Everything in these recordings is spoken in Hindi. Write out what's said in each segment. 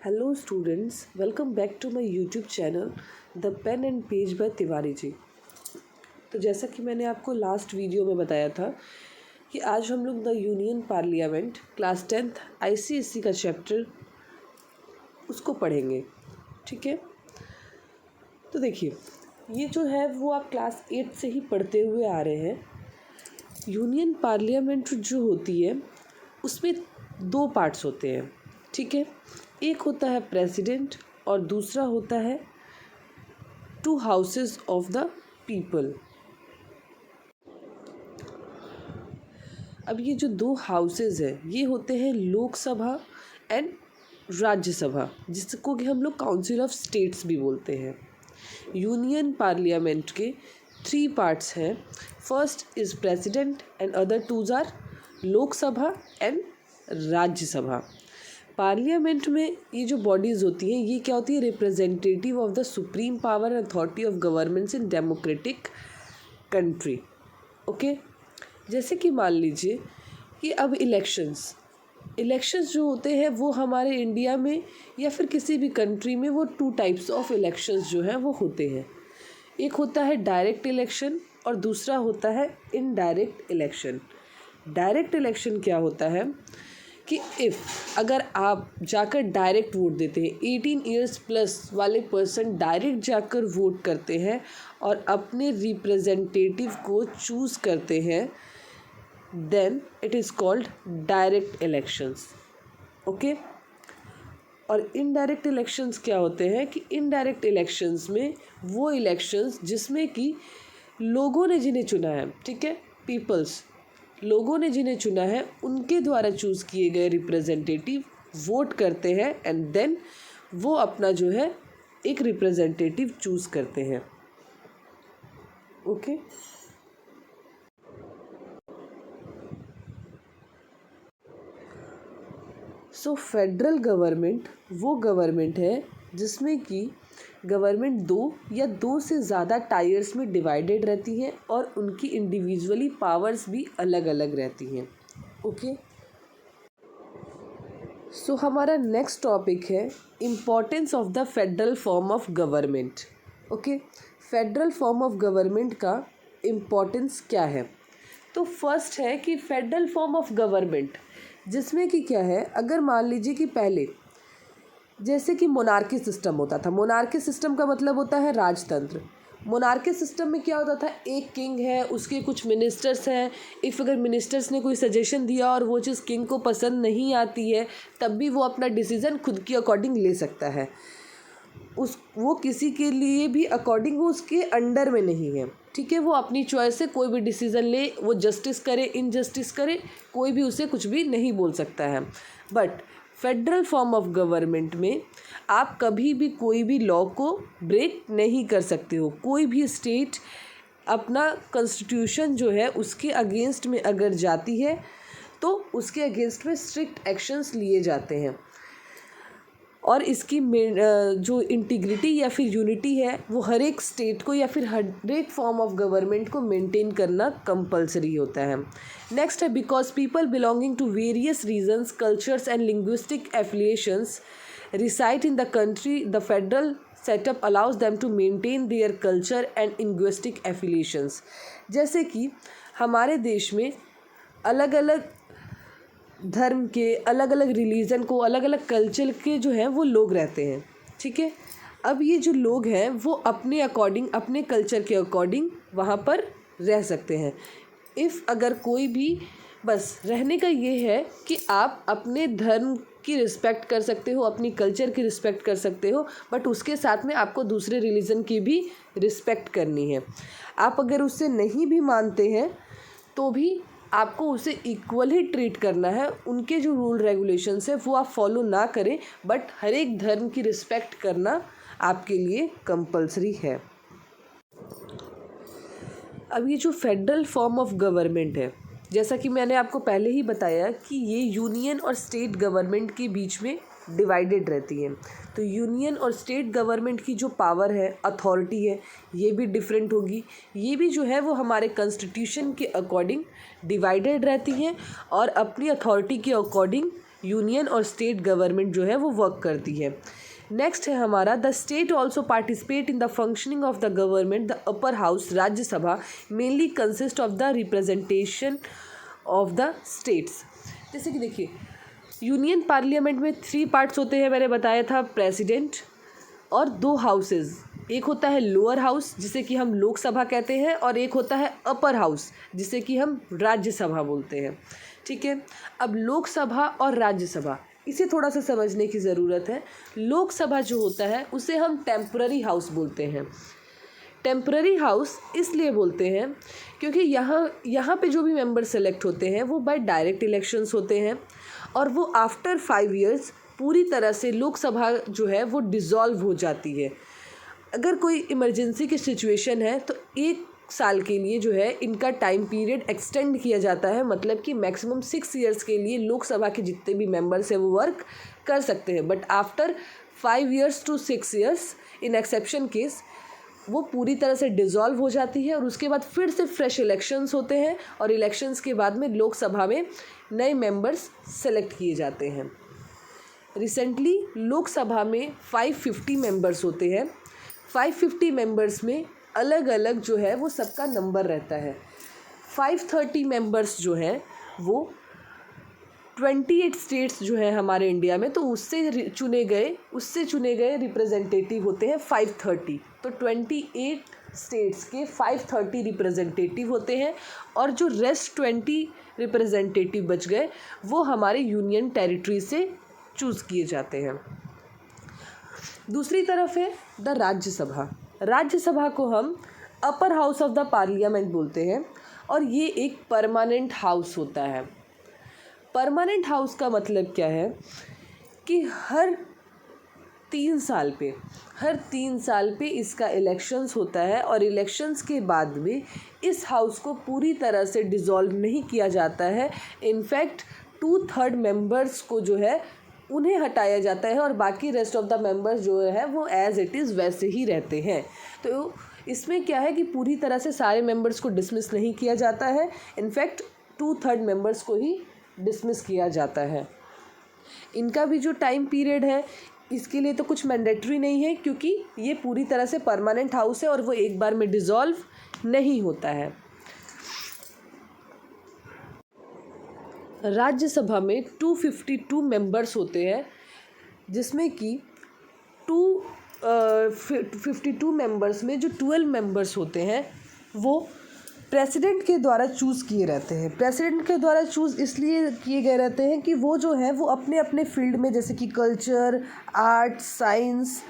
Hello students, welcome back to my YouTube channel the pen and page by Tiwari ji. तो जैसा कि मैंने आपको लास्ट वीडियो में बताया था कि आज हम लोग the union parliament class 10th ICSE का चैप्टर उसको पढ़ेंगे। ठीक है, तो देखिए ये जो है वो आप क्लास 8 से ही पढ़ते हुए आ रहे हैं। यूनियन पार्लियामेंट जो होती है उसमें दो पार्ट्स होते हैं। ठीक है, एक होता है प्रेसिडेंट और दूसरा होता है to houses of the people. अब ये जो दो हाउसेस हैं ये होते हैं लोकसभा एंड राज्यसभा, जिसको कि हम लोग काउंसिल ऑफ स्टेट्स भी बोलते हैं। यूनियन पार्लियामेंट के 3 पार्ट्स हैं। First is president and other twos are Lok Sabha and Rajya Sabha. Parliament में ये जो बॉडीज़ होती हैं ये क्या होती है? Representative of the supreme power and authority of governments in democratic country. Okay, जैसे कि मान लीजिए कि अब इलेक्शंस जो होते हैं वो हमारे इंडिया में या फिर किसी भी कंट्री में वो 2 टाइप्स ऑफ इलेक्शंस जो हैं वो होते हैं। एक होता है डायरेक्ट इलेक्शन और दूसरा होता है इनडायरेक्ट इलेक्शन। डायरेक्ट इलेक्शन क्या होता है कि अगर आप जाकर डायरेक्ट वोट देते हैं, 18 ईयर्स प्लस वाले पर्सन डायरेक्ट जाकर वोट करते हैं और अपने रिप्रेजेंटेटिव को चूज़ करते हैं, then it is called direct elections. Okay, और इनडायरेक्ट इलेक्शंस क्या होते हैं कि इनडायरेक्ट इलेक्शंस में वो इलेक्शंस जिसमें कि लोगों ने जिन्हें चुना है, ठीक है, लोगों ने जिन्हें चुना है उनके द्वारा चूज़ किए गए रिप्रेजेंटेटिव वोट करते हैं एंड देन वो अपना जो है एक रिप्रेजेंटेटिव चूज़ करते हैं। ओके, सो फेडरल गवर्नमेंट वो गवर्नमेंट है जिसमें कि गवर्नमेंट 2 या 2 से ज़्यादा टायर्स में डिवाइडेड रहती है और उनकी इंडिविजुअली पावर्स भी अलग अलग रहती हैं। ओके, सो हमारा नेक्स्ट टॉपिक है importance of the federal form of government. Okay, federal form of government का इम्पोर्टेंस क्या है? तो फर्स्ट है कि फेडरल फॉर्म ऑफ गवर्नमेंट जिसमें कि क्या है, अगर मान लीजिए कि पहले जैसे कि मोनार्की सिस्टम होता था। मोनार्की सिस्टम का मतलब होता है राजतंत्र। मोनार्की सिस्टम में क्या होता था, एक किंग है, उसके कुछ मिनिस्टर्स हैं। अगर मिनिस्टर्स ने कोई सजेशन दिया और वो चीज़ किंग को पसंद नहीं आती है तब भी वो अपना डिसीज़न खुद के अकॉर्डिंग ले सकता है। वो किसी के लिए भी अकॉर्डिंग वो उसके अंडर में नहीं है। ठीक है, वो अपनी चॉइस से कोई भी डिसीज़न ले, वो जस्टिस करे इनजस्टिस करे, कोई भी उसे कुछ भी नहीं बोल सकता है। But federal form of government में आप कभी भी कोई भी लॉ को ब्रेक नहीं कर सकते हो। कोई भी स्टेट अपना कॉन्स्टिट्यूशन जो है उसके अगेंस्ट में अगर जाती है तो उसके अगेंस्ट में स्ट्रिक्ट एक्शंस लिए जाते हैं और इसकी जो इंटीग्रिटी या फिर यूनिटी है वो हर एक स्टेट को या फिर हर एक फॉर्म ऑफ गवर्नमेंट को मेंटेन करना कंपलसरी होता है। नेक्स्ट है because people belonging to various regions, cultures and linguistic affiliations reside in the country, the federal setup allows them to maintain their culture and linguistic affiliations। जैसे कि हमारे देश में अलग अलग धर्म के, अलग अलग रिलीजन को, अलग अलग कल्चर के जो हैं वो लोग रहते हैं। ठीक है, अब ये जो लोग हैं वो अपने अकॉर्डिंग, अपने कल्चर के अकॉर्डिंग वहाँ पर रह सकते हैं। अगर कोई भी, बस रहने का ये है कि आप अपने धर्म की रिस्पेक्ट कर सकते हो, अपनी कल्चर की रिस्पेक्ट कर सकते हो, बट उसके साथ में आपको दूसरे रिलीजन की भी रिस्पेक्ट करनी है। आप अगर उससे नहीं भी मानते हैं तो भी आपको उसे इक्वल ही ट्रीट करना है। उनके जो रूल रेगुलेशंस है वो आप फॉलो ना करें, बट हर एक धर्म की रिस्पेक्ट करना आपके लिए कंपलसरी है। अब ये जो फेडरल फॉर्म ऑफ गवर्नमेंट है, जैसा कि मैंने आपको पहले ही बताया कि ये यूनियन और स्टेट गवर्नमेंट के बीच में डिवाइडेड रहती है। तो यूनियन और स्टेट गवर्नमेंट की जो पावर है, अथॉरिटी है, ये भी डिफरेंट होगी। ये भी जो है वो हमारे कॉन्स्टिट्यूशन के अकॉर्डिंग डिवाइडेड रहती हैं और अपनी अथॉरिटी के अकॉर्डिंग यूनियन और स्टेट गवर्नमेंट जो है वो वर्क करती है। नेक्स्ट है हमारा the state also participate in the functioning of the government. The upper house Rajya Sabha mainly consist of the representation of the states. जैसे कि देखिए यूनियन पार्लियामेंट में 3 पार्ट्स होते हैं, मैंने बताया था, प्रेसिडेंट और 2 हाउसेस। एक होता है लोअर हाउस जिसे कि हम लोकसभा कहते हैं और एक होता है अपर हाउस जिसे कि हम राज्यसभा बोलते हैं। ठीक है, अब लोकसभा और राज्यसभा इसे थोड़ा सा समझने की ज़रूरत है। लोकसभा जो होता है उसे हम टेम्पररी हाउस बोलते हैं। टेम्पररी हाउस इसलिए बोलते हैं क्योंकि यहाँ पे जो भी मेंबर सेलेक्ट होते हैं वो बाय डायरेक्ट इलेक्शंस होते हैं और वो आफ्टर 5 इयर्स पूरी तरह से लोकसभा जो है वो डिज़ोल्व हो जाती है। अगर कोई इमरजेंसी की सिचुएशन है तो 1 साल के लिए जो है इनका टाइम पीरियड एक्सटेंड किया जाता है, मतलब कि मैक्सिमम 6 इयर्स के लिए लोकसभा के जितने भी मेंबर्स हैं वो वर्क कर सकते हैं। But after 5 years to 6 years in exception case वो पूरी तरह से डिज़ोल्व हो जाती है और उसके बाद फिर से फ्रेश इलेक्शंस होते हैं और इलेक्शंस के बाद में लोकसभा में नए मेंबर्स सेलेक्ट किए जाते हैं। रिसेंटली लोकसभा में 550 मेंबर्स होते हैं। 550 मेंबर्स में अलग अलग जो है वो सबका नंबर रहता है। 530 मेंबर्स जो हैं वो 28 स्टेट्स जो है हमारे इंडिया में, तो उससे चुने गए रिप्रेजेंटेटिव होते हैं 530। तो 28 स्टेट्स के 530 रिप्रेजेंटेटिव होते हैं और जो रेस्ट 20 रिप्रेजेंटेटिव बच गए वो हमारे यूनियन टेरिटरी से चूज़ किए जाते हैं। दूसरी तरफ है द राज्यसभा। राज्यसभा को हम upper house of the parliament बोलते हैं और ये एक परमानेंट हाउस होता है। परमानेंट हाउस का मतलब क्या है कि हर 3 साल पे इसका इलेक्शंस होता है और इलेक्शंस के बाद में इस हाउस को पूरी तरह से डिज़ोल्व नहीं किया जाता है। इनफैक्ट 2/3 मेंबर्स को जो है उन्हें हटाया जाता है और बाकी रेस्ट ऑफ द मेंबर्स जो है वो एज़ इट इज़ वैसे ही रहते हैं। तो इसमें क्या है कि पूरी तरह से सारे मेंबर्स को डिसमिस नहीं किया जाता है, इनफैक्ट 2/3 मेंबर्स को ही डिसमिस किया जाता है। इनका भी जो टाइम पीरियड है इसके लिए तो कुछ मैंडेटरी नहीं है क्योंकि ये पूरी तरह से परमानेंट हाउस है और वो एक बार में डिज़ोल्व नहीं होता है। राज्यसभा में 252 मेंबर्स होते हैं जिसमें कि 52 मेंबर्स में जो 12 मेंबर्स होते हैं वो प्रेसिडेंट के द्वारा चूज़ किए रहते हैं। प्रेसिडेंट के द्वारा चूज़ इसलिए किए गए रहते हैं कि वो जो है वो अपने अपने फील्ड में जैसे कि कल्चर, आर्ट, साइंस,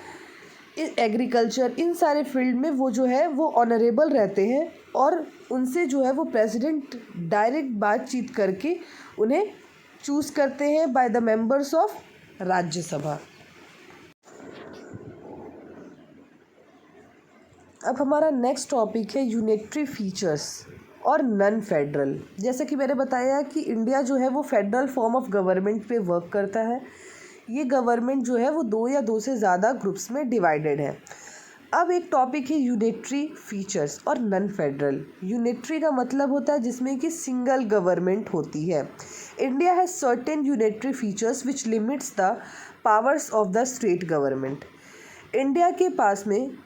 एग्रीकल्चर, इन सारे फील्ड में वो जो है वो ऑनरेबल रहते हैं और उनसे जो है वो प्रेसिडेंट डायरेक्ट बातचीत करके उन्हें चूज़ करते हैं by the members of Rajya Sabha. अब हमारा नेक्स्ट टॉपिक है यूनिटरी फीचर्स और नॉन फेडरल। जैसे कि मैंने बताया कि इंडिया जो है वो फेडरल फॉर्म ऑफ गवर्नमेंट पे वर्क करता है। ये गवर्नमेंट जो है वो 2 या 2 से ज़्यादा ग्रुप्स में डिवाइडेड है। अब एक टॉपिक है यूनिटरी फीचर्स और नॉन फेडरल। यूनिटरी का मतलब होता है जिसमें कि सिंगल गवर्नमेंट होती है। India has certain unitary features which limits the powers of the state government. India के पास में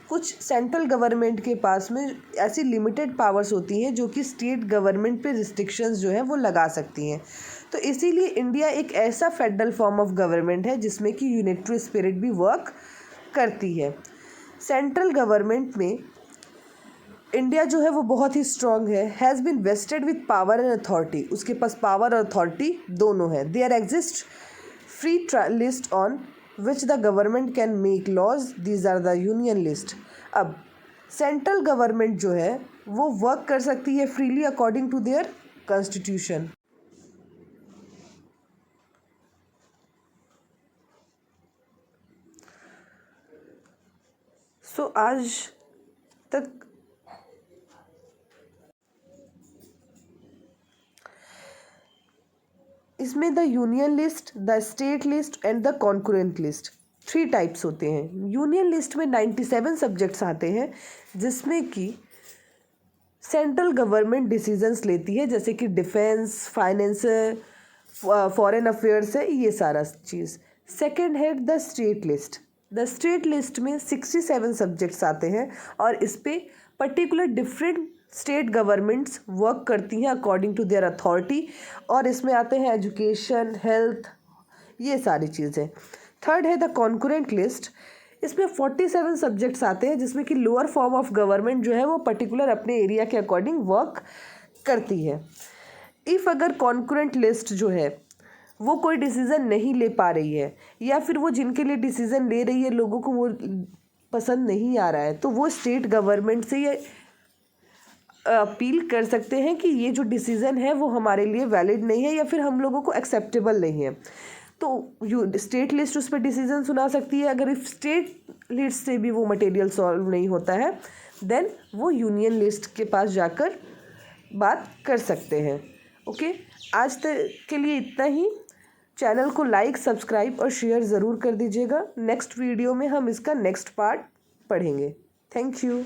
कुछ सेंट्रल गवर्नमेंट के पास में ऐसी लिमिटेड पावर्स होती हैं जो कि स्टेट गवर्नमेंट पे रिस्ट्रिक्शंस जो है वो लगा सकती हैं। तो इसीलिए इंडिया एक ऐसा फेडरल फॉर्म ऑफ गवर्नमेंट है जिसमें कि यूनिटरी स्पिरिट भी वर्क करती है। सेंट्रल गवर्नमेंट में इंडिया जो है वो बहुत ही स्ट्रॉन्ग है, has been vested with power and authority. उसके पास पावर और अथॉरिटी दोनों है। There exist free list on which the government can make laws, these are the union list। अब सेंट्रल गवर्नमेंट जो है वो वर्क कर सकती है freely according to their constitution. So आज तक इसमें the union list, the state list and the concurrent list 3 types होते हैं। यूनियन लिस्ट में 97 सब्जेक्ट्स आते हैं जिसमें कि सेंट्रल गवर्नमेंट डिसीजंस लेती है जैसे कि डिफेंस, फाइनेंस, फॉरेन अफेयर्स है, ये सारा चीज़। सेकंड है the state list. The state list में 67 सब्जेक्ट्स आते हैं और इस पे particular different state governments work करती हैं अकॉर्डिंग टू देयर अथॉरिटी, और इसमें आते हैं एजुकेशन, हेल्थ, ये सारी चीज़ें। थर्ड है द कॉन्करेंट लिस्ट। इसमें 47 सब्जेक्ट्स आते हैं जिसमें कि लोअर फॉर्म ऑफ गवर्नमेंट जो है वो पर्टिकुलर अपने एरिया के अकॉर्डिंग वर्क करती है। इफ़ अगर कॉन्करेंट लिस्ट जो है वो कोई डिसीज़न नहीं ले पा रही है, या फिर वो जिनके लिए डिसीज़न ले रही है लोगों को वो पसंद नहीं आ रहा है, तो वो स्टेट गवर्नमेंट से ये अपील कर सकते हैं कि ये जो डिसीज़न है वो हमारे लिए वैलिड नहीं है या फिर हम लोगों को एक्सेप्टेबल नहीं है। तो स्टेट लिस्ट उस पर डिसीज़न सुना सकती है। अगर इफ स्टेट लिस्ट से भी वो मटेरियल सॉल्व नहीं होता है देन वो यूनियन लिस्ट के पास जाकर बात कर सकते हैं। ओके, आज तक के लिए इतना ही। चैनल को लाइक, सब्सक्राइब और शेयर ज़रूर कर दीजिएगा। नेक्स्ट वीडियो में हम इसका नेक्स्ट पार्ट पढ़ेंगे। Thank you.